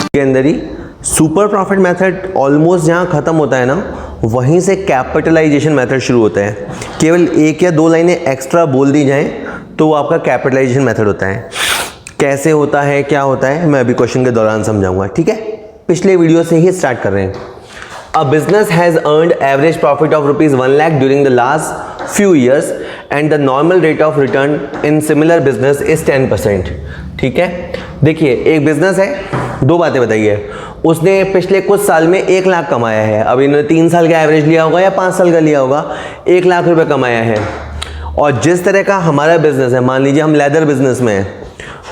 के अंदर ही super profit method almost जहाँ ख़त्म होता है ना, वहीं से कैपिटलाइजेशन मेथड शुरू होता है। केवल एक या दो लाइनें एक्स्ट्रा बोल दी जाएं तो वो आपका कैपिटलाइजेशन मेथड होता है। कैसे होता है, क्या होता है, मैं अभी क्वेश्चन के दौरान समझाऊंगा, ठीक है। पिछले वीडियो से ही स्टार्ट कर रहे हैं। A business has earned average profit of ₹1 lakh during the last few years and the normal rate of return in similar business is 10%। ठीक है, देखिए एक बिजनेस है, दो बातें बताइए। उसने पिछले कुछ साल में 1 लाख कमाया है, अब इन्होंने 3 साल का एवरेज लिया होगा या 5 साल का लिया होगा, 1 लाख रुपए कमाया है। और जिस तरह का हमारा बिजनेस है, मान लीजिए हम लेदर बिजनेस में हैं,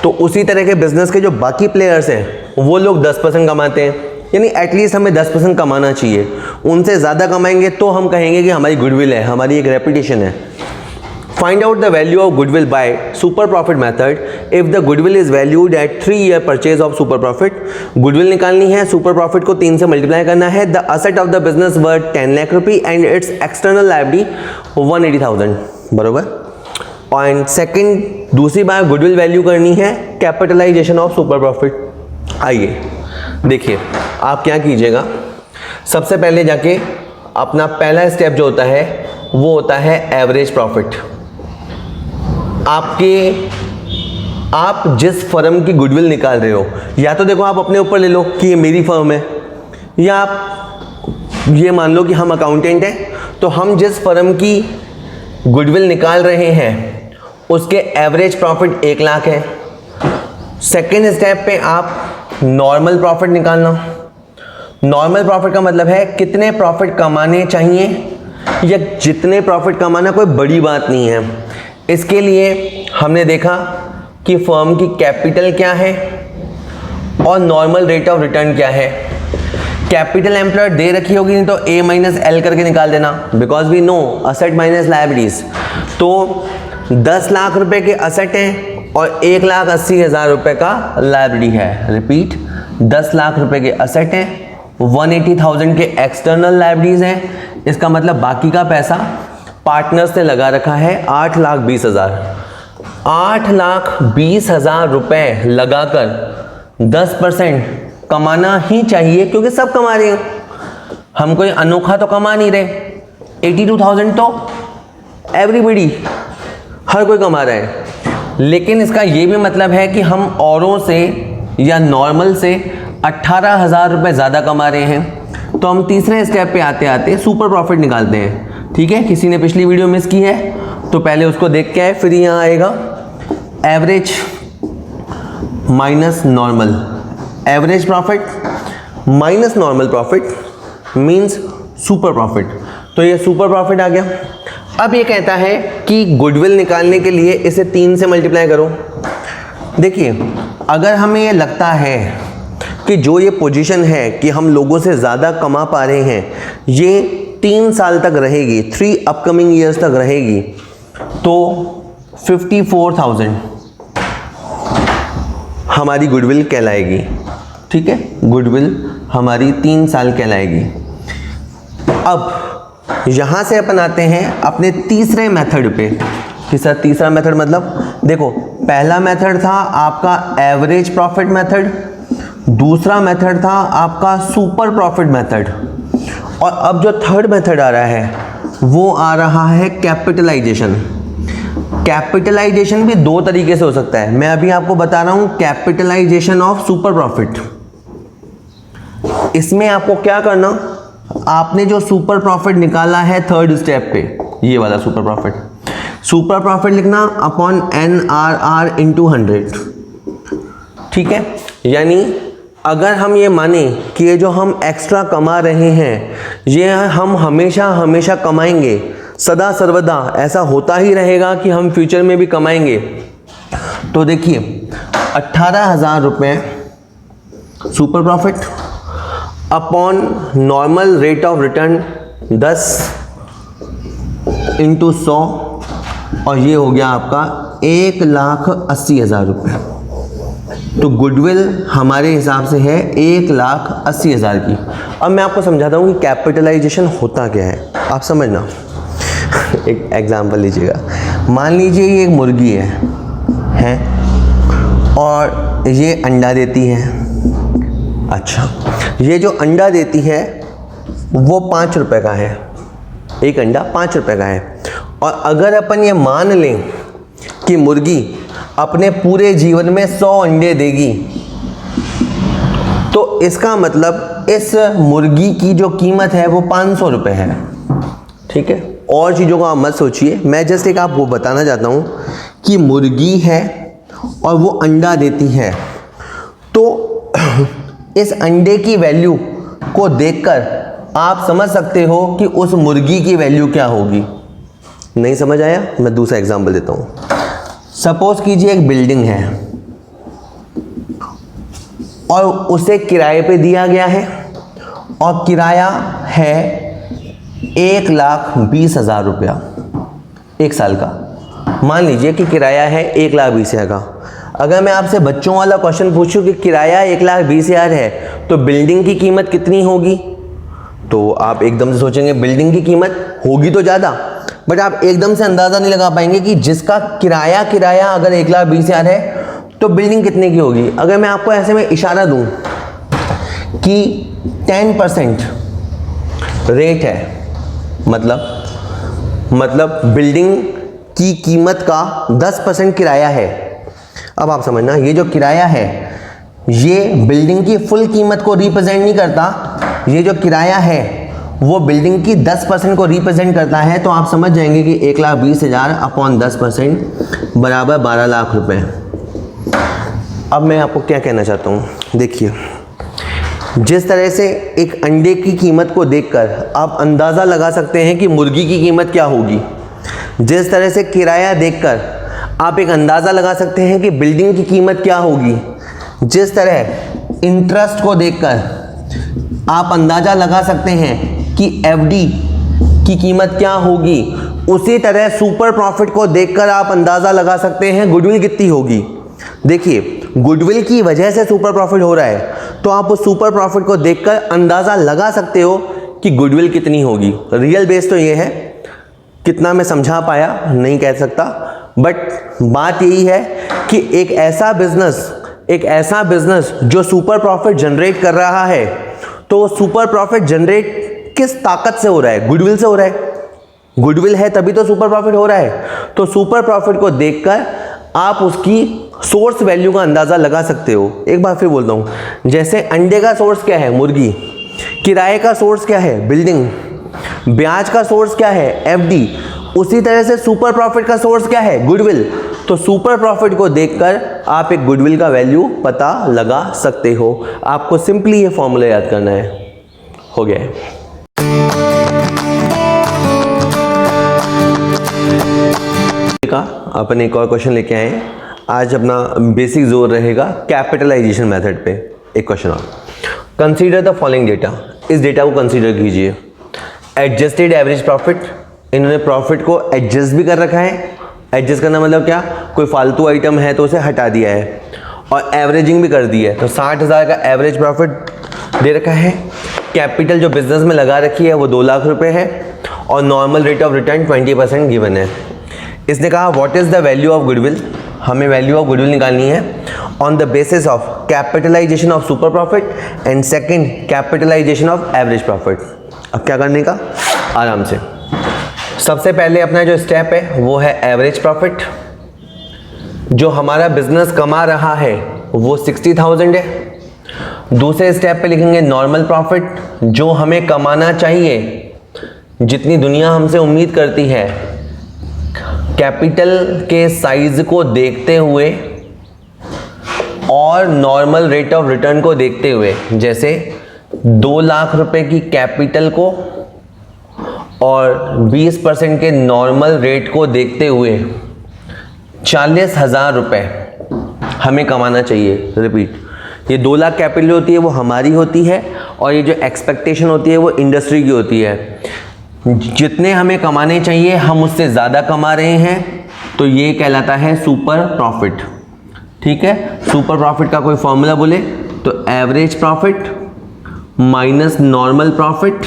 तो उसी तरह के बिजनेस के जो बाकी प्लेयर्स हैं वो लोग 10% कमाते हैं, यानी एटलीस्ट हमें 10% कमाना चाहिए। उनसे ज़्यादा कमाएंगे तो हम कहेंगे कि हमारी गुडविल है, हमारी एक रेपुटेशन है। Find out the value of goodwill by super profit method. If the goodwill is valued at 3-year purchase of super profit, goodwill निकालनी है, super profit को 3 से मल्टीप्लाई करना है। The asset of the business worth 10 lakh rupee and its external liability 180,000, बरोबर। और second, दूसरी बार goodwill value करनी है कैपिटलाइजेशन ऑफ सुपर प्रॉफिट। आइए देखिए, आप क्या कीजिएगा, सबसे पहले जाके अपना पहला स्टेप जो होता है वो होता है एवरेज प्रॉफिट। आप जिस फर्म की गुडविल निकाल रहे हो, या तो देखो आप अपने ऊपर ले लो कि ये मेरी फर्म है, या आप ये मान लो कि हम अकाउंटेंट हैं, तो हम जिस फर्म की गुडविल निकाल रहे हैं उसके एवरेज प्रॉफिट 1 लाख है। सेकेंड स्टेप पे आप नॉर्मल प्रॉफिट निकालना। नॉर्मल प्रॉफिट का मतलब है कितने प्रॉफिट कमाने चाहिए, या जितने प्रॉफिट कमाना कोई बड़ी बात नहीं है। इसके लिए हमने देखा कि फर्म की कैपिटल क्या है और नॉर्मल रेट ऑफ रिटर्न क्या है। कैपिटल एम्प्लॉयड दे रखी होगी, नहीं तो A माइनस L करके निकाल देना, because we know asset minus liabilities. तो 10 लाख रुपए के असेट हैं और 1,80,000 रुपए का लायबिलिटी है। रिपीट, 10 लाख रुपए के असेट हैं, 180,000 के एक्सटर्नल लायबिलिटीज हैं। इसका मतलब बाकी का पैसा पार्टनर्स ने लगा रखा है 8,20,000। 8,20,000 रुपए लगाकर 10% कमाना ही चाहिए, क्योंकि सब कमा रहे हैं, हम कोई अनोखा तो कमा नहीं रहे। 82,000 तो एवरीबडी, हर कोई कमा रहा है। लेकिन इसका ये भी मतलब है कि हम औरों से या नॉर्मल से 18,000 रुपये ज़्यादा कमा रहे हैं। तो हम तीसरे स्टेप पे आते आते सुपर प्रॉफिट निकालते हैं। ठीक है, किसी ने पिछली वीडियो मिस की है तो पहले उसको देख के आए, फिर यहाँ आएगा average minus normal. Average profit minus normal profit means super profit. तो ये सुपर प्रॉफिट आ गया। अब ये कहता है कि गुडविल निकालने के लिए इसे 3 से मल्टीप्लाई करो। देखिए, अगर हमें ये लगता है कि जो ये पोजीशन है कि हम लोगों से ज़्यादा कमा पा रहे हैं, ये 3 साल तक रहेगी, 3 अपकमिंग ईयर्स तक रहेगी, तो 54,000 हमारी गुडविल कहलाएगी। ठीक है, गुडविल हमारी 3 साल कहलाएगी। अब यहाँ से अपन आते हैं अपने तीसरे मेथड पे कि सर तीसरा मेथड मतलब, देखो पहला मेथड था आपका एवरेज प्रॉफिट मेथड, दूसरा मेथड था आपका सुपर प्रॉफिट मेथड, और अब जो थर्ड मेथड आ रहा है वो आ रहा है कैपिटलाइजेशन। कैपिटलाइजेशन भी 2 तरीके से हो सकता है, मैं अभी आपको बता रहा हूं कैपिटलाइजेशन ऑफ सुपर प्रॉफिट। इसमें आपको क्या करना, आपने जो सुपर प्रॉफिट निकाला है थर्ड स्टेप पे, ये वाला सुपर प्रॉफिट लिखना अपॉन NRR × 100। ठीक है, यानी अगर हम ये माने कि ये जो हम एक्स्ट्रा कमा रहे हैं ये हम हमेशा कमाएंगे, सदा सर्वदा ऐसा होता ही रहेगा कि हम फ्यूचर में भी कमाएंगे, तो देखिए 18,000 रुपये super profit upon normal rate of return 10 × 100, और ये हो गया आपका 1,80,000 रुपये। तो गुडविल हमारे हिसाब से है 1,80,000 की। अब मैं आपको समझाता हूँ कि कैपिटलाइजेशन होता क्या है, आप समझना। एक एग्जांपल लीजिएगा, मान लीजिए ये एक मुर्गी है और ये अंडा देती है। अच्छा, ये जो अंडा देती है वो 5 रुपए का है, एक अंडा 5 रुपए का है। और अगर अपन ये मान लें कि मुर्गी अपने पूरे जीवन में 100 अंडे देगी, तो इसका मतलब इस मुर्गी की जो कीमत है वो 500 रुपये है। ठीक है, और चीज़ों का आप मत सोचिए, मैं जस्ट एक आपको बताना चाहता हूँ कि मुर्गी है और वो अंडा देती है, तो इस अंडे की वैल्यू को देखकर आप समझ सकते हो कि उस मुर्गी की वैल्यू क्या होगी। नहीं समझ आया? मैं दूसरा एग्जांपल देता हूँ। सपोज कीजिए एक बिल्डिंग है और उसे किराए पे दिया गया है और किराया है 1,20,000 रुपया एक साल का। मान लीजिए कि किराया है 1,20,000 का। अगर मैं आपसे बच्चों वाला क्वेश्चन पूछूं कि किराया 1,20,000 है तो बिल्डिंग की कीमत कितनी होगी, तो आप एकदम से सोचेंगे बिल्डिंग की कीमत होगी तो ज़्यादा, बट आप एकदम से अंदाज़ा नहीं लगा पाएंगे कि जिसका किराया अगर 1,20,000 है तो बिल्डिंग कितने की होगी। अगर मैं आपको ऐसे में इशारा दूं कि 10% रेट है, मतलब बिल्डिंग की कीमत का 10% किराया है। अब आप समझना, ये जो किराया है ये बिल्डिंग की फुल कीमत को रिप्रेजेंट नहीं करता, ये जो किराया है वो बिल्डिंग की 10% को रिप्रेजेंट करता है। तो आप समझ जाएंगे कि 1,20,000 अपॉन 10% बराबर 12 लाख रुपए। अब मैं आपको क्या कहना चाहता हूँ, देखिए, जिस तरह से एक अंडे की कीमत को देखकर आप अंदाज़ा लगा सकते हैं कि मुर्गी की कीमत क्या होगी, जिस तरह से किराया देखकर आप एक अंदाज़ा लगा सकते हैं कि बिल्डिंग की कीमत क्या होगी, जिस तरह इंटरेस्ट को देखकर आप अंदाज़ा लगा सकते हैं कि एफडी की कीमत क्या होगी, उसी तरह सुपर प्रॉफिट को देखकर आप अंदाज़ा लगा सकते हैं गुडविल कितनी होगी। देखिए, गुडविल की वजह से सुपर प्रॉफिट हो रहा है, तो आप उस सुपर प्रॉफिट को देखकर अंदाज़ा लगा सकते हो कि गुडविल कितनी होगी। रियल बेस तो ये है, कितना मैं समझा पाया नहीं कह सकता, बट बात यही है कि एक ऐसा बिजनेस जो सुपर प्रॉफिट जनरेट कर रहा है, तो सुपर प्रॉफिट जनरेट किस ताकत से हो रहा है? गुडविल से हो रहा है। गुडविल है तभी तो सुपर प्रॉफिट हो रहा है। तो सुपर प्रॉफिट को देखकर आप उसकी सोर्स वैल्यू का अंदाज़ा लगा सकते हो। एक बार फिर बोलता हूँ, जैसे अंडे का सोर्स क्या है? मुर्गी। किराए का सोर्स क्या है? बिल्डिंग। ब्याज का सोर्स क्या है? एफडी। उसी तरह से सुपर प्रॉफिट का सोर्स क्या है? गुडविल। तो सुपर प्रॉफिट को देखकर आप एक गुडविल का वैल्यू पता लगा सकते हो। आपको सिंपली ये फॉर्मूला याद करना है। हो गया है। अपन एक और क्वेश्चन लेके आए। आज अपना बेसिक जोर रहेगा कैपिटलाइजेशन मेथड पे। एक क्वेश्चन और, कंसीडर द फॉलोइंग डेटा। इस डेटा को कंसीडर कीजिए। एडजस्टेड एवरेज प्रॉफिट, इन्होंने प्रॉफिट को एडजस्ट भी कर रखा है। एडजस्ट करना मतलब क्या? कोई फालतू आइटम है तो उसे हटा दिया है, और एवरेजिंग भी कर दी है। तो 60,000 का एवरेज प्रॉफिट दे रखा है। कैपिटल जो बिजनेस में लगा रखी है वो 2 लाख रुपए है, और normal rate of return 20% given है। इसने कहा what is the value of goodwill, हमें वैल्यू ऑफ गुडविल निकालनी है on the basis of capitalisation of super profit and second capitalisation of average profit. अब क्या करने का? आराम से। सबसे पहले अपना जो स्टेप है वो है एवरेज प्रॉफिट। जो हमारा बिजनेस कमा रहा है वो 60,000 है। दूसरे स्टेप पे लिखेंगे नॉर्मल प्रॉफिट, जो हमें कमाना चाहिए, जितनी दुनिया हमसे उम्मीद करती है, कैपिटल के साइज को देखते हुए और नॉर्मल रेट ऑफ रिटर्न को देखते हुए। जैसे 2 लाख रुपए की कैपिटल को और 20% के नॉर्मल रेट को देखते हुए 40,000 रुपये हमें कमाना चाहिए। रिपीट, ये 2 लाख कैपिटल होती है वो हमारी होती है, और ये जो एक्सपेक्टेशन होती है वो इंडस्ट्री की होती है। जितने हमें कमाने चाहिए हम उससे ज़्यादा कमा रहे हैं, तो ये कहलाता है सुपर प्रॉफिट। ठीक है, सुपर प्रॉफिट का कोई फॉर्मूला बोले तो average profit minus normal profit,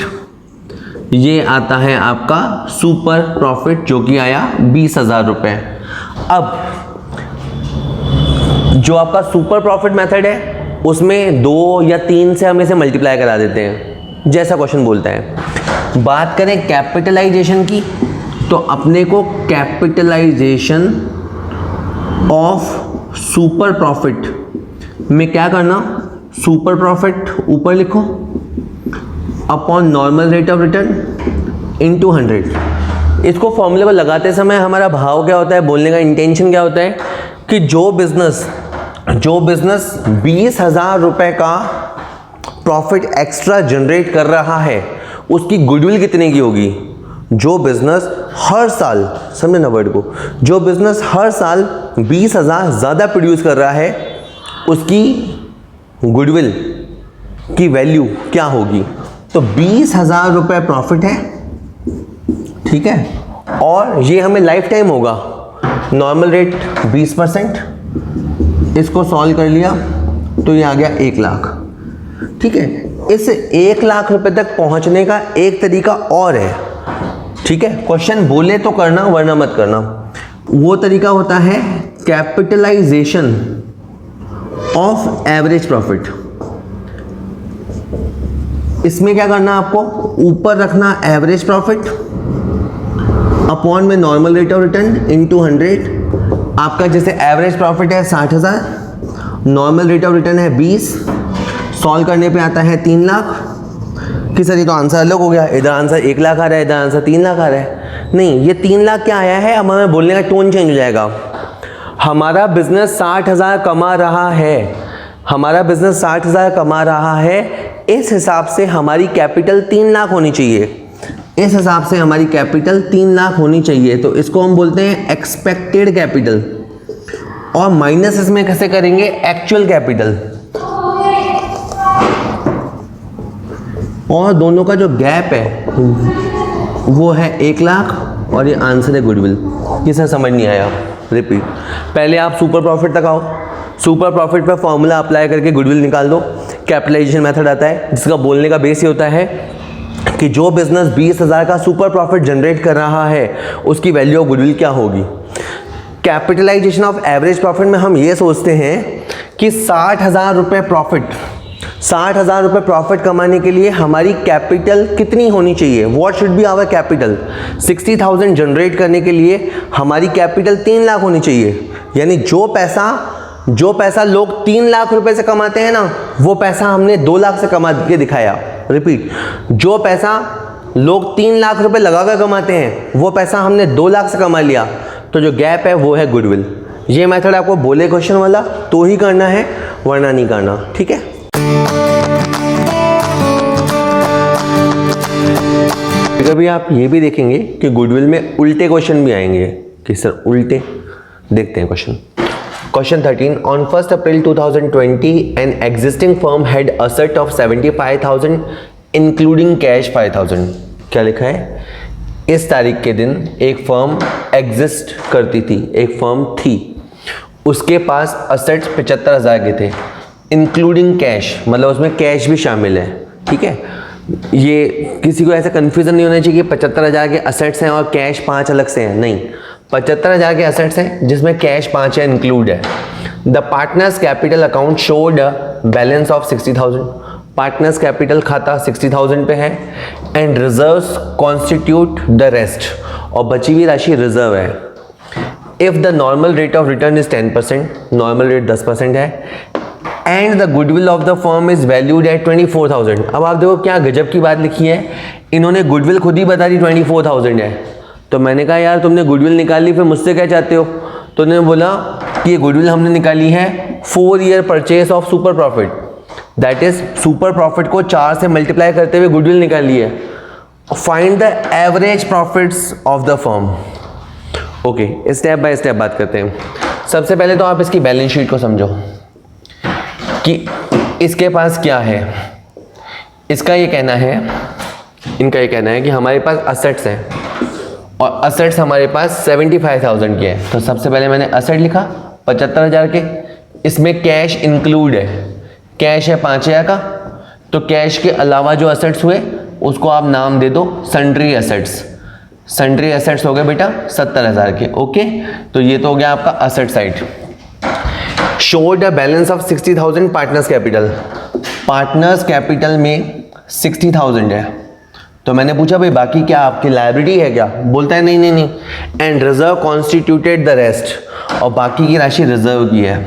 ये आता है आपका सुपर प्रॉफिट, जो कि आया 20,000 रुपये। अब जो आपका सुपर प्रॉफिट मेथड है उसमें 2 या 3 से हम इसे मल्टीप्लाई करा देते हैं, जैसा क्वेश्चन बोलता है। बात करें कैपिटलाइजेशन की, तो अपने को कैपिटलाइजेशन ऑफ सुपर प्रॉफिट में क्या करना, सुपर प्रॉफिट ऊपर लिखो upon normal rate of return into 100। इसको फॉर्मूले पर लगाते समय हमारा भाव क्या होता है, बोलने का इंटेंशन क्या होता है कि जो बिजनेस 20,000 रुपए का प्रॉफिट एक्स्ट्रा जनरेट कर रहा है उसकी गुडविल कितने की होगी। जो बिजनेस हर साल, समझे ना वर्ड को, जो बिजनेस हर साल 20,000 ज़्यादा प्रोड्यूस कर रहा है उसकी गुडविल की वैल्यू क्या होगी। तो 20,000 रुपये प्रॉफिट है, ठीक है, और ये हमें लाइफ टाइम होगा। नॉर्मल रेट 20%, इसको सॉल्व कर लिया तो ये आ गया 1 लाख, ठीक है। इस 1 लाख रुपए तक पहुंचने का एक तरीका और है, ठीक है। क्वेश्चन बोले तो करना वरना मत करना। वो तरीका होता है कैपिटलाइजेशन ऑफ एवरेज प्रॉफिट। इसमें क्या करना, आपको ऊपर रखना एवरेज प्रॉफिट अपॉन में normal rate of return into 100। आपका जैसे एवरेज प्रॉफिट है 60,000, नॉर्मल रेट ऑफ रिटर्न है 20, सॉल्व करने पे आता है 3 लाख। कि सर ये तो आंसर अलग हो गया, इधर आंसर 1 लाख आ रहा है, इधर आंसर 3 लाख आ रहा है। नहीं, ये 3 लाख क्या आया है, अब हमें बोलने का टोन चेंज हो जाएगा। हमारा बिजनेस 60,000 कमा रहा है, हमारा बिजनेस 60,000 कमा रहा है, इस हिसाब से हमारी कैपिटल 3 लाख होनी चाहिए, इस हिसाब से हमारी कैपिटल 3 लाख होनी चाहिए। तो इसको हम बोलते हैं एक्सपेक्टेड कैपिटल, और माइनस इसमें कैसे करेंगे, एक्चुअल कैपिटल, और दोनों का जो गैप है वो है 1 लाख, और ये आंसर है गुडविल। ये सर समझ नहीं आया, रिपीट। पहले आप सुपर प्रॉफिट तक आओ, सुपर प्रॉफिट पर फॉर्मूला अप्लाई करके गुडविल निकाल दो। कैपिटलाइजेशन मेथड आता है जिसका बोलने का बेस ये होता है कि जो बिजनेस 20,000 का सुपर प्रॉफिट जनरेट कर रहा है उसकी वैल्यू ऑफ गुडविल क्या होगी। कैपिटलाइजेशन ऑफ एवरेज प्रॉफिट में हम ये सोचते हैं कि 60,000 रुपये प्रॉफिट, 60,000 रुपये प्रॉफिट कमाने के लिए हमारी कैपिटल कितनी होनी चाहिए, what should be our capital. 60,000 generate करने के लिए हमारी कैपिटल 3 लाख होनी चाहिए। यानी जो पैसा लोग 3 लाख रुपए से कमाते हैं ना, वो पैसा हमने 2 लाख से कमा के दिखाया। रिपीट, जो पैसा लोग 3 लाख रुपए लगाकर कमाते हैं वो पैसा हमने 2 लाख से कमा लिया। तो जो गैप है वो है गुडविल। ये मेथड आपको बोले क्वेश्चन वाला तो ही करना है, वरना नहीं करना, ठीक है। कभी आप ये भी देखेंगे कि गुडविल में उल्टे क्वेश्चन भी आएंगे कि सर उल्टे। देखते हैं question 13। On 1st April 2020, an existing firm had asset of 75,000 including cash 5,000। क्या लिखा है, इस तारीख के दिन एक फर्म एग्जिस्ट करती थी, एक फर्म थी, उसके पास असेट्स 75,000 के थे इंक्लूडिंग कैश, मतलब उसमें कैश भी शामिल है, ठीक है। ये किसी को ऐसा कन्फ्यूजन नहीं होना चाहिए कि 75,000 के असेट्स हैं और कैश 5 अलग से हैं, नहीं, 75,000 के असेट्स हैं जिसमें कैश 5 है, इंक्लूड है। The partners capital account showed balance of 60,000, partners capital खाता 60,000 पे है, and reserves constitute the rest, और बची हुई राशि रिजर्व है। If the normal rate of return is 10%, normal rate 10% है, and the goodwill of the firm is valued at 24,000। अब आप देखो क्या गजब की बात लिखी है, इन्होंने गुडविल खुद ही बता दी 24,000 है। तो मैंने कहा यार तुमने गुडविल निकाली, फिर मुझसे क्या चाहते हो। तो उन्होंने बोला कि ये गुडविल हमने निकाली है 4 year purchase of super profit, that is super profit को 4 से मल्टीप्लाई करते हुए गुडविल निकाली है। Find the average profits of the firm. Okay, step by step बात करते हैं। सबसे पहले तो आप इसकी बैलेंस शीट को समझो कि इसके पास क्या है। इसका ये कहना है, इनका ये कहना है कि हमारे पास असेट्स हैं और असेट्स हमारे पास 75,000 के हैं। तो सबसे पहले मैंने असेट लिखा 75,000 के, इसमें कैश इंक्लूड है, कैश है 5,000 का, तो कैश के अलावा जो असेट्स हुए उसको आप नाम दे दो सन्ड्री असेट्स। सन्ड्री असेट्स हो गए बेटा 70,000 के। ओके, तो ये तो हो गया आपका asset side. Showed a balance of 60,000 partners capital. Partners capital में 60,000 है, तो मैंने पूछा भाई बाकी क्या आपकी लायबिलिटी है क्या? बोलता है नहीं नहीं नहीं, and reserve constituted the rest, और बाकी की राशि रिजर्व की है।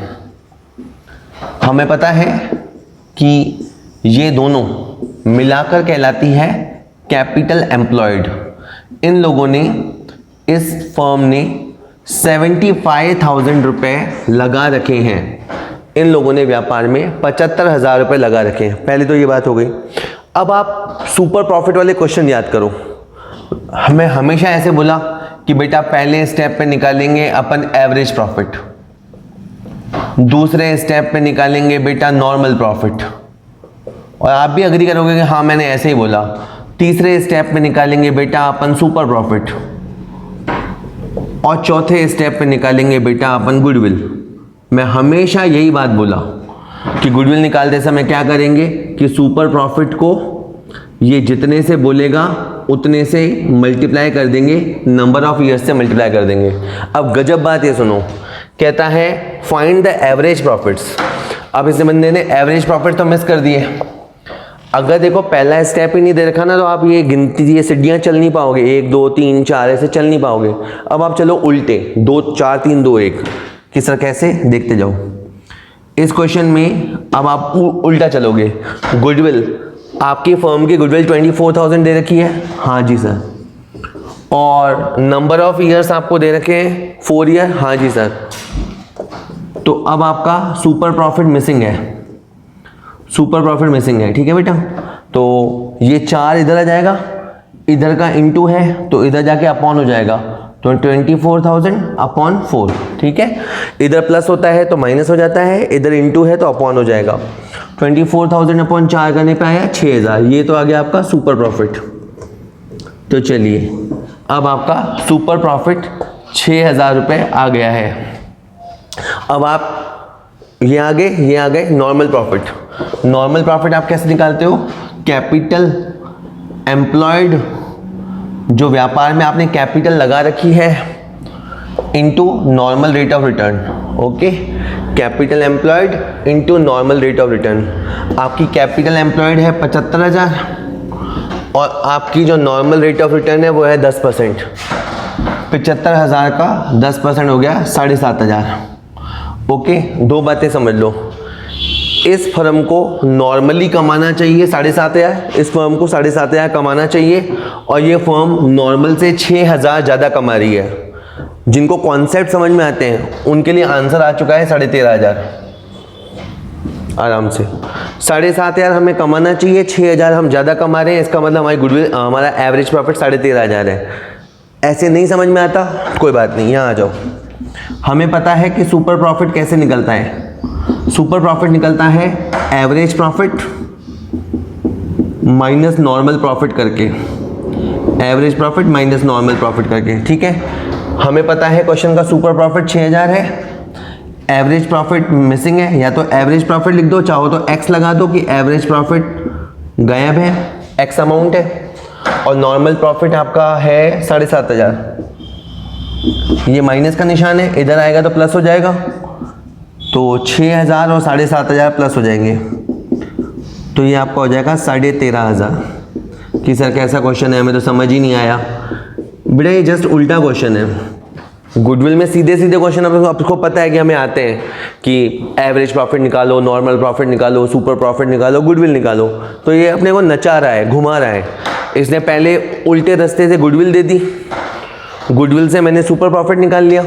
हमें पता है कि ये दोनों मिलाकर कहलाती है कैपिटल एम्प्लॉयड। इन लोगों ने, इस फर्म ने 75,000 रुपये लगा रखे हैं। इन लोगों ने व्यापार में 75,000 रुपये लगा रखे हैं। पहले तो ये बात हो गई। अब आप सुपर प्रॉफिट वाले क्वेश्चन याद करो। हमें हमेशा ऐसे बोला कि बेटा पहले स्टेप पे निकालेंगे अपन एवरेज प्रॉफिट, दूसरे स्टेप पे निकालेंगे बेटा नॉर्मल प्रॉफिट, और आप भी अग्री करोगे कि हाँ मैंने ऐसे ही बोला। तीसरे स्टेप पे निकालेंगे बेटा अपन सुपर प्रॉफिट, और चौथे स्टेप पे निकालेंगे बेटा अपन गुडविल। मैं हमेशा यही बात बोला कि गुडविल निकालते समय क्या करेंगे कि सुपर प्रॉफिट को ये जितने से बोलेगा उतने से मल्टीप्लाई कर देंगे, नंबर ऑफ ईयर्स से मल्टीप्लाई कर देंगे। अब गजब बात ये सुनो, कहता है फाइंड द एवरेज प्रॉफिट्स। अब इस बंदे ने एवरेज प्रॉफिट तो मिस कर दिए। अगर देखो पहला स्टेप ही नहीं दे रखा ना, तो आप ये गिनती, ये सीढ़ियाँ चल नहीं पाओगे, 1 2 3 4 ऐसे चल नहीं पाओगे। अब आप चलो उल्टे, 2 4 3 2 1, किस तरह कैसे देखते जाओ। इस क्वेश्चन में अब आप उल्टा चलोगे। गुडविल, आपकी फर्म की गुडविल 24,000 दे रखी है, हाँ जी सर, और नंबर ऑफ ईयर्स आपको दे रखे हैं 4 ईयर, हाँ जी सर। तो अब आपका सुपर प्रॉफिट मिसिंग है, सुपर प्रॉफिट मिसिंग है, ठीक है बेटा। तो ये 4 इधर आ जाएगा, इधर का इनटू है तो इधर जाके अपॉन हो जाएगा, तो 24,000 अपॉन 4, ठीक है। इधर प्लस होता है तो माइनस हो जाता है, इधर इनटू है तो अपॉन हो जाएगा। 24,000 अपॉन 4 करने पे आया 6,000, ये तो आ गया आपका सुपर प्रॉफिट। तो चलिए अब आपका सुपर प्रॉफिट 6,000 रुपये आ गया है। अब आप ये आ गए नॉर्मल प्रॉफिट। नॉर्मल प्रॉफिट आप कैसे निकालते हो? कैपिटल एम्प्लॉयड, जो व्यापार में आपने कैपिटल लगा रखी है, into normal rate of return. Okay, capital employed into normal rate of return. आपकी कैपिटल एम्प्लॉयड है 75,000 और आपकी जो नॉर्मल रेट ऑफ रिटर्न है वो है 10%। 75,000 का 10% हो गया 7,500। ओके, दो बातें समझ लो। इस फर्म को नॉर्मली कमाना चाहिए 7,500, इस फर्म को 7,500 कमाना चाहिए, और ये फर्म नॉर्मल से 6,000 ज़्यादा कमा रही है। जिनको कॉन्सेप्ट समझ में आते हैं उनके लिए आंसर आ चुका है 13,500 आराम से। 7,500 हमें कमाना चाहिए, 6,000 हम ज़्यादा कमा रहे हैं, इसका मतलब हमारी गुडविल, हमारा एवरेज प्रॉफिट 13,500 है। ऐसे नहीं समझ में आता, कोई बात नहीं, यहाँ आ जाओ। हमें पता है कि सुपर प्रॉफिट कैसे निकलता है। सुपर प्रॉफिट निकलता है average profit minus normal profit करके, average profit minus normal profit करके, ठीक है। हमें पता है क्वेश्चन का सुपर प्रॉफिट 6,000 है, एवरेज प्रॉफिट मिसिंग है, या तो एवरेज प्रॉफिट लिख दो, चाहो तो एक्स लगा दो कि एवरेज प्रॉफिट गायब है, एक्स अमाउंट है, और नॉर्मल प्रॉफिट आपका है 7,500। ये माइनस का निशान है, इधर आएगा तो प्लस हो जाएगा, तो 6,000 और 7,500 प्लस हो जाएंगे, तो ये आपका हो जाएगा 13,500। कि सर कैसा क्वेश्चन है, हमें तो समझ ही नहीं आया। बेटा ये जस्ट उल्टा क्वेश्चन है। गुडविल में सीधे सीधे क्वेश्चन आपको पता है कि हमें आते हैं कि एवरेज प्रॉफिट निकालो, नॉर्मल प्रॉफिट निकालो, सुपर प्रॉफिट निकालो, गुडविल निकालो। तो ये अपने को नचा रहा है, घुमा रहा है। इसने पहले उल्टे रास्ते से गुडविल दे दी, गुडविल से मैंने सुपर प्रॉफिट निकाल लिया,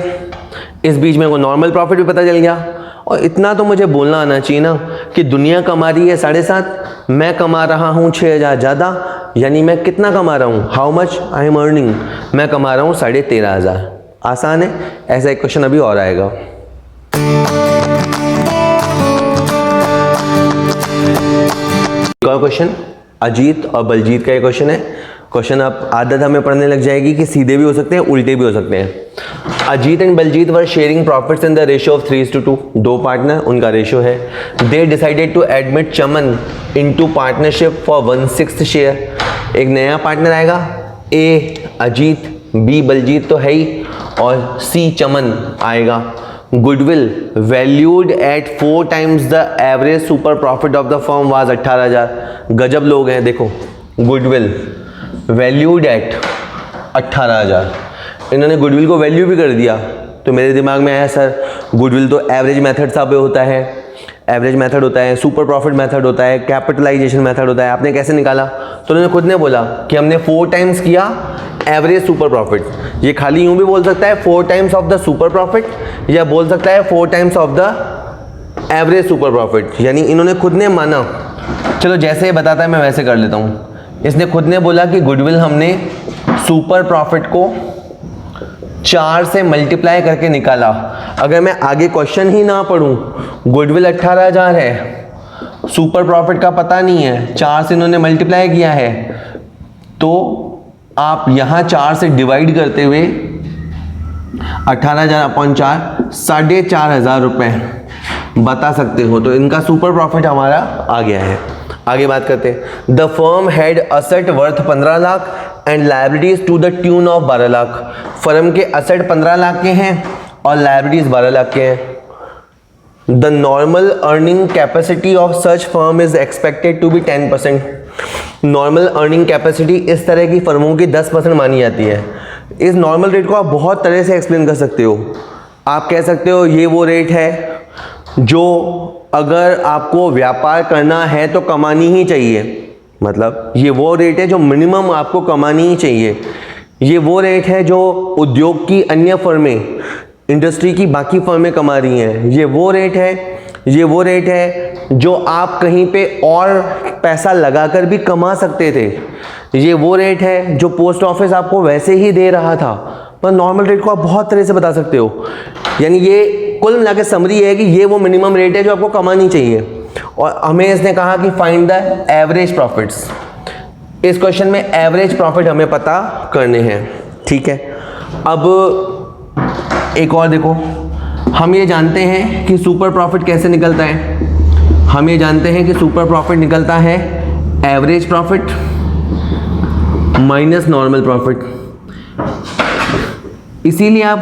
इस बीच में को नॉर्मल प्रॉफिट भी पता चल गया। और इतना तो मुझे बोलना आना चाहिए ना कि दुनिया कमा रही है 7,500, मैं कमा रहा हूँ 6,000 ज़्यादा, यानी मैं कितना कमा रहा हूँ, how much I am earning, मैं कमा रहा हूँ 13,500। आसान है। ऐसा एक क्वेश्चन अभी और आएगा। क्वेश्चन अजीत और बलजीत का ये क्वेश्चन है। क्वेश्चन आप आदत हमें पढ़ने लग जाएगी कि सीधे भी हो सकते हैं, उल्टे भी हो सकते हैं। Ajit and Baljit were sharing profits in the ratio of 3:2। दो पार्टनर, उनका रेशियो है। They decided to admit Chaman into partnership for 1/6 share. एक नया पार्टनर आएगा, ए अजीत, बी बलजीत तो है ही, और सी चमन आएगा। Goodwill valued at 4 times the average super profit of the firm was 18,000। गजब लोग हैं, देखो गुडविल वैल्यूड एट 18,000, इन्होंने गुडविल को वैल्यू भी कर दिया। तो मेरे दिमाग में आया सर गुडविल तो एवरेज मेथड सा पे होता है, एवरेज मेथड होता है, सुपर प्रॉफिट मेथड होता है, कैपिटलाइजेशन मेथड होता है, आपने कैसे निकाला? तो उन्होंने खुद ने बोला कि हमने 4 times किया एवरेज सुपर प्रॉफिट। ये खाली यूं भी बोल सकता है 4 times of the super profit, या बोल सकता है 4 times of the average super profit, यानी इन्होंने खुद ने माना। चलो जैसे बताता है मैं वैसे कर लेता हूँ। इसने खुद ने बोला कि गुडविल हमने सुपर प्रॉफिट को 4 से मल्टीप्लाई करके निकाला। अगर मैं आगे क्वेश्चन ही ना पढ़ूं, गुडविल 18,000 है, सुपर प्रॉफिट का पता नहीं है, 4 से इन्होंने मल्टीप्लाई किया है, तो आप यहाँ 4 से डिवाइड करते हुए 18,000 अपॉन 4 4,500 रुपये बता सकते हो। तो इनका सुपर प्रॉफिट हमारा आ गया है। आगे बात करते हैं। The firm had asset worth 15 lakh and liabilities to the tune of 12 lakh. Firm के असेट 15 लाख के हैं और लायबिलिटीज 12 लाख के हैं। The normal earning capacity of such firm is expected to be 10%। Normal earning capacity इस तरह की फर्मों की 10% मानी जाती है। इस नॉर्मल रेट को आप बहुत तरह से एक्सप्लेन कर सकते हो। आप कह सकते हो ये वो रेट है जो अगर आपको व्यापार करना है तो कमानी ही चाहिए, मतलब ये वो रेट है जो मिनिमम आपको कमानी ही चाहिए। ये वो रेट है जो उद्योग की अन्य फर्में, इंडस्ट्री की बाकी फर्में कमा रही हैं। ये वो रेट है जो आप कहीं पे और पैसा लगाकर भी कमा सकते थे। ये वो रेट है जो पोस्ट ऑफिस आपको वैसे ही दे रहा था। पर नॉर्मल रेट को आप बहुत तरह से बता सकते हो। यानी ये कुल मिला के समरी है कि ये वो मिनिमम रेट है जो आपको कमानी चाहिए। और हमें इसने कहा कि फाइंड द एवरेज प्रॉफिट्स। इस क्वेश्चन में एवरेज प्रॉफिट हमें पता करने हैं, ठीक है। अब एक और देखो, हम ये जानते हैं कि सुपर प्रॉफिट कैसे निकलता है। हम ये जानते हैं कि सुपर प्रॉफिट निकलता है average profit minus normal profit. इसीलिए आप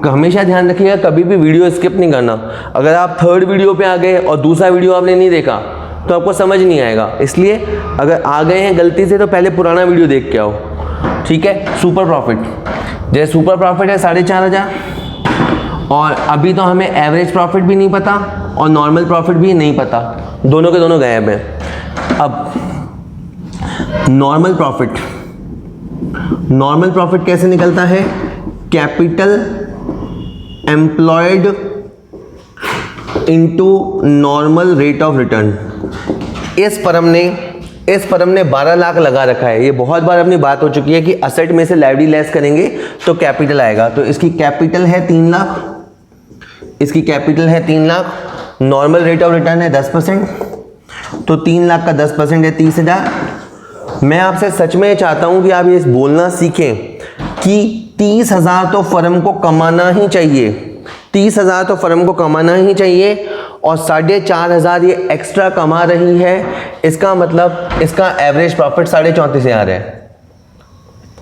हमेशा ध्यान रखिएगा, कभी भी वीडियो स्किप नहीं करना। अगर आप 3rd वीडियो पे आ गए और दूसरा वीडियो आपने नहीं देखा तो आपको समझ नहीं आएगा। इसलिए अगर आ गए हैं गलती से तो पहले पुराना वीडियो देख के आओ, ठीक है। सुपर प्रॉफिट, जैसे सुपर प्रॉफिट है 4,500, और अभी तो हमें एवरेज प्रॉफिट भी नहीं पता और नॉर्मल प्रॉफिट भी नहीं पता, दोनों के दोनों गायब हैं। अब नॉर्मल प्रॉफिट कैसे निकलता है? Capital employed into normal rate of return. इस फर्म ने 12 लाख लगा रखा है। ये बहुत बार अपनी बात हो चुकी है कि असेट में से लायबिलिटी लेस करेंगे तो कैपिटल आएगा। तो इसकी कैपिटल है 3 लाख, इसकी कैपिटल है 3 lakh, normal rate of return है 10%, तो 3 लाख का 10% है 30,000। मैं आपसे सच में चाहता हूं कि आप ये बोलना सीखें कि 30,000 तो फर्म को कमाना ही चाहिए, 30,000 तो फर्म को कमाना ही चाहिए, और 4,500 ये एक्स्ट्रा कमा रही है। इसका मतलब इसका एवरेज प्रॉफिट 34,500 है।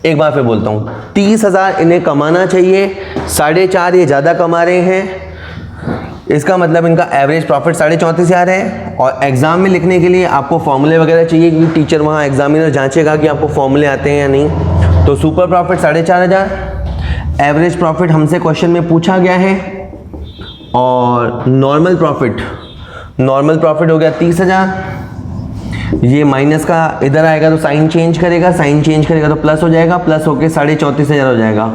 एक बार फिर बोलता हूँ, 30,000 इन्हें कमाना चाहिए, 4,500 ये ज़्यादा कमा रहे हैं। इसका मतलब इनका एवरेज प्रॉफिट 34,500 है। और एग्ज़ाम में लिखने के लिए आपको फॉर्मूले वगैरह चाहिए, क्योंकि टीचर वहाँ एग्जामिनर जांचेगा कि आपको फॉर्मूले आते हैं या नहीं। तो सुपर प्रॉफिट 4,500, एवरेज प्रॉफिट हमसे क्वेश्चन में पूछा गया है, और नॉर्मल प्रॉफिट हो गया 30,000। ये माइनस का इधर आएगा तो साइन चेंज करेगा, तो प्लस हो जाएगा, प्लस होके 34,500 हो जाएगा।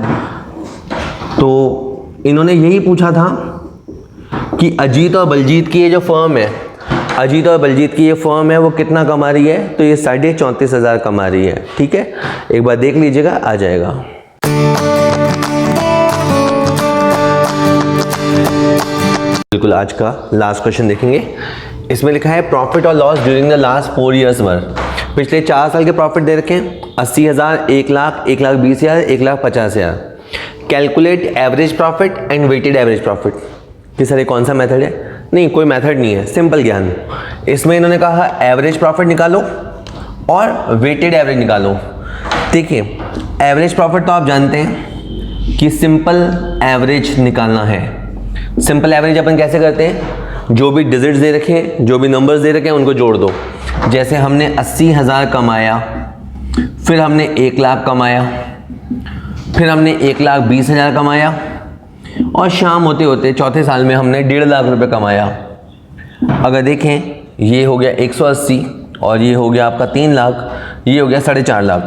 तो इन्होंने यही पूछा था कि अजीत और बलजीत की ये जो फर्म है, अजीत और बलजीत की ये फर्म है वो कितना कमा रही है, तो ये 34,500 कमा रही है, ठीक है। एक बार देख लीजिएगा, आ जाएगा। बिल्कुल आज का लास्ट क्वेश्चन देखेंगे। इसमें लिखा है प्रॉफिट और loss during the last 4 years वर। पिछले 4 साल के प्रॉफिट दे रखे हैं 80,000, 1 lakh, 1,20,000, 1,50,000। Calculate average profit and weighted average profit. कि सर ये कौन सा मेथड है? नहीं, कोई मेथड नहीं है, सिंपल ज्ञान। इसमें इन्होंने कहा एवरेज प्रॉफिट निकालो और वेटेड एवरेज निकालो। देखिए एवरेज प्रॉफिट तो आप जानते हैं कि सिंपल एवरेज निकालना है, सिंपल एवरेज अपन कैसे करते हैं, जो भी डिजिट्स दे रखे हैं, जो भी नंबर्स दे रखे हैं उनको जोड़ दो। जैसे हमने 80,000 कमाया, फिर हमने 1 लाख कमाया, फिर हमने 1,20,000 कमाया, और शाम होते होते चौथे साल में हमने 1.5 लाख रुपए कमाया। अगर देखें, ये हो गया 180 और ये हो गया आपका 3 लाख, ये हो गया 4.5 लाख।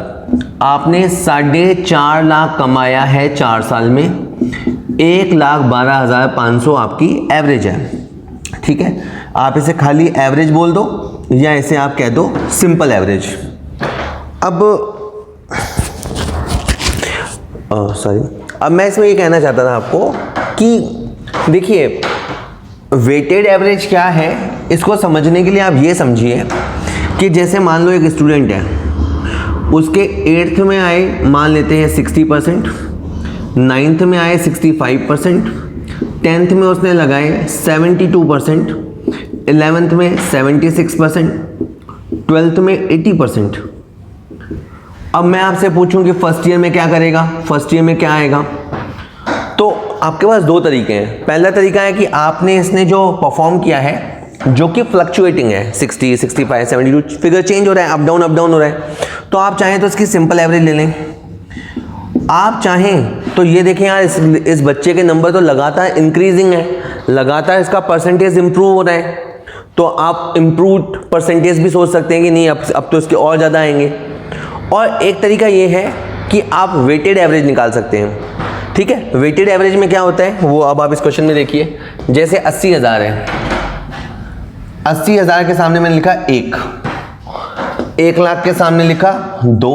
आपने 4.5 लाख कमाया है 4 साल में। 1,12,500 आपकी एवरेज है। ठीक है, आप इसे खाली एवरेज बोल दो या इसे आप कह दो सिंपल एवरेज। अब अब मैं इसमें ये कहना चाहता था आपको कि देखिए, वेटेड एवरेज क्या है, इसको समझने के लिए आप ये समझिए कि जैसे मान लो एक स्टूडेंट है, उसके 8th में आए मान लेते हैं 60%, 9th में आए 65%, 10th में उसने लगाए 72%, 11th में 76%, 12th में 80%। अब मैं आपसे पूछूं कि फर्स्ट ईयर में क्या करेगा, फर्स्ट ईयर में क्या आएगा, तो आपके पास 2 तरीके हैं। पहला तरीका है कि आपने इसने जो परफॉर्म किया है, जो कि फ्लक्चुएटिंग है, 60, 65, 72, फिगर चेंज हो रहा है, अप डाउन हो रहा है, तो आप चाहें तो इसकी सिंपल एवरेज ले लें। आप चाहें तो ये देखें यार, इस बच्चे के नंबर तो लगातार इंक्रीजिंग है, लगातार इसका परसेंटेज इंप्रूव हो रहा है, तो आप इम्प्रूव्ड परसेंटेज भी सोच सकते हैं कि नहीं अब तो इसके और ज़्यादा आएंगे। और एक तरीका ये है कि आप वेटेड एवरेज निकाल सकते हैं। ठीक है, वेटेड एवरेज में क्या होता है वो अब आप इस क्वेश्चन में देखिए। जैसे 80,000 है, 80,000 के सामने मैंने लिखा 1 लाख के सामने लिखा 2,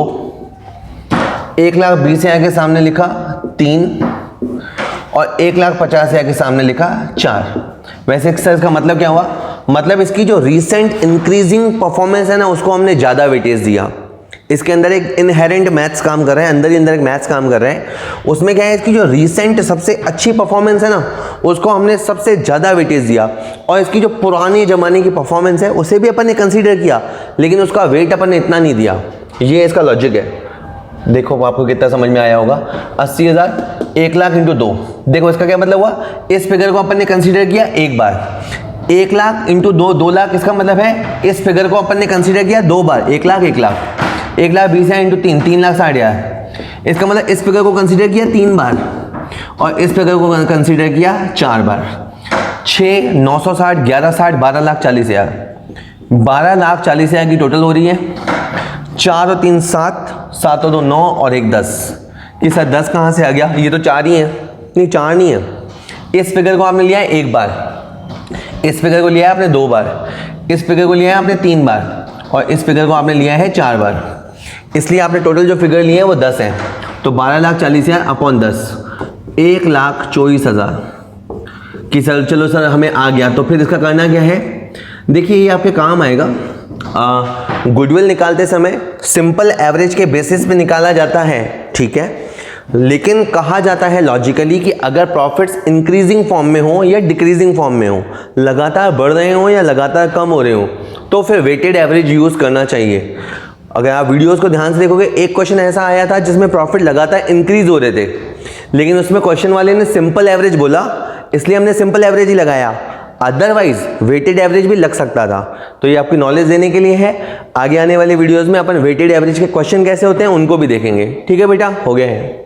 1,20,000 के सामने लिखा 3 और 1,50,000 के सामने लिखा 4। वैसे इसका मतलब क्या हुआ, मतलब इसकी जो रीसेंट इंक्रीजिंग परफॉर्मेंस है ना, उसको हमने ज़्यादा वेटेज दिया। इसके अंदर एक इनहेरेंट मैथ्स काम कर रहा है, अंदर ही अंदर एक मैथ्स काम कर रहा है। उसमें क्या है, इसकी जो रीसेंट सबसे अच्छी परफॉर्मेंस है ना, उसको हमने सबसे ज़्यादा वेटेज दिया, और इसकी जो पुराने ज़माने की परफॉर्मेंस है उसे भी अपन ने कंसीडर किया, लेकिन उसका वेट अपन ने इतना नहीं दिया। ये इसका लॉजिक है। देखो आपको कितना समझ में आया होगा। 80,000, 1 लाख इंटू 2। देखो इसका क्या मतलब हुआ, इस फिगर को अपन ने कंसीडर किया एक बार। 1 लाख इंटू 2, 2 लाख। इसका मतलब है इस फिगर को अपन ने कंसीडर किया 2 बार, 1 लाख 1 लाख। 1,20,000 इंटू 3, 3,60,000। इसका मतलब इस फिगर को कंसीडर किया 3 बार और इस फिगर को कंसीडर किया 4 बार। 6, 960, 1160, 12,40,000। 12,40,000 की टोटल हो रही है। 4 और 3 7, 7 और 2 9 और 1 10। कि सर 10 कहाँ से आ गया, ये तो 4 ही है। नहीं, 4 नहीं है। इस फिगर को आपने लिया है 1 बार, इस फिगर को लिया है आपने 2 बार, इस फिगर को लिया है आपने 3 बार और इस फिगर को आपने लिया है 4 बार। इसलिए आपने टोटल जो फिगर लिए हैं वो 10 है। तो 12,40,000 अपॉन 10, 1,24,000 कि सर चलो सर हमें आ गया। तो फिर इसका करना क्या है, देखिए ये आपके काम आएगा। गुडविल निकालते समय सिंपल एवरेज के बेसिस पे निकाला जाता है, ठीक है, लेकिन कहा जाता है लॉजिकली कि अगर प्रॉफिट्स इंक्रीजिंग फॉर्म में हो या डिक्रीजिंग फॉर्म में हो, लगातार बढ़ रहे हो या लगातार कम हो रहे हो, तो फिर वेटेड एवरेज यूज़ करना चाहिए। अगर आप वीडियोस को ध्यान से देखोगे, एक क्वेश्चन ऐसा आया था जिसमें प्रॉफिट लगातार इंक्रीज हो रहे थे, लेकिन उसमें क्वेश्चन वाले ने सिंपल एवरेज बोला, इसलिए हमने सिंपल एवरेज ही लगाया। अदरवाइज वेटेड एवरेज भी लग सकता था। तो ये आपकी नॉलेज देने के लिए है। आगे आने वाले वीडियोस में अपन वेटेड एवरेज के क्वेश्चन कैसे होते हैं उनको भी देखेंगे। ठीक है बेटा, हो गया है।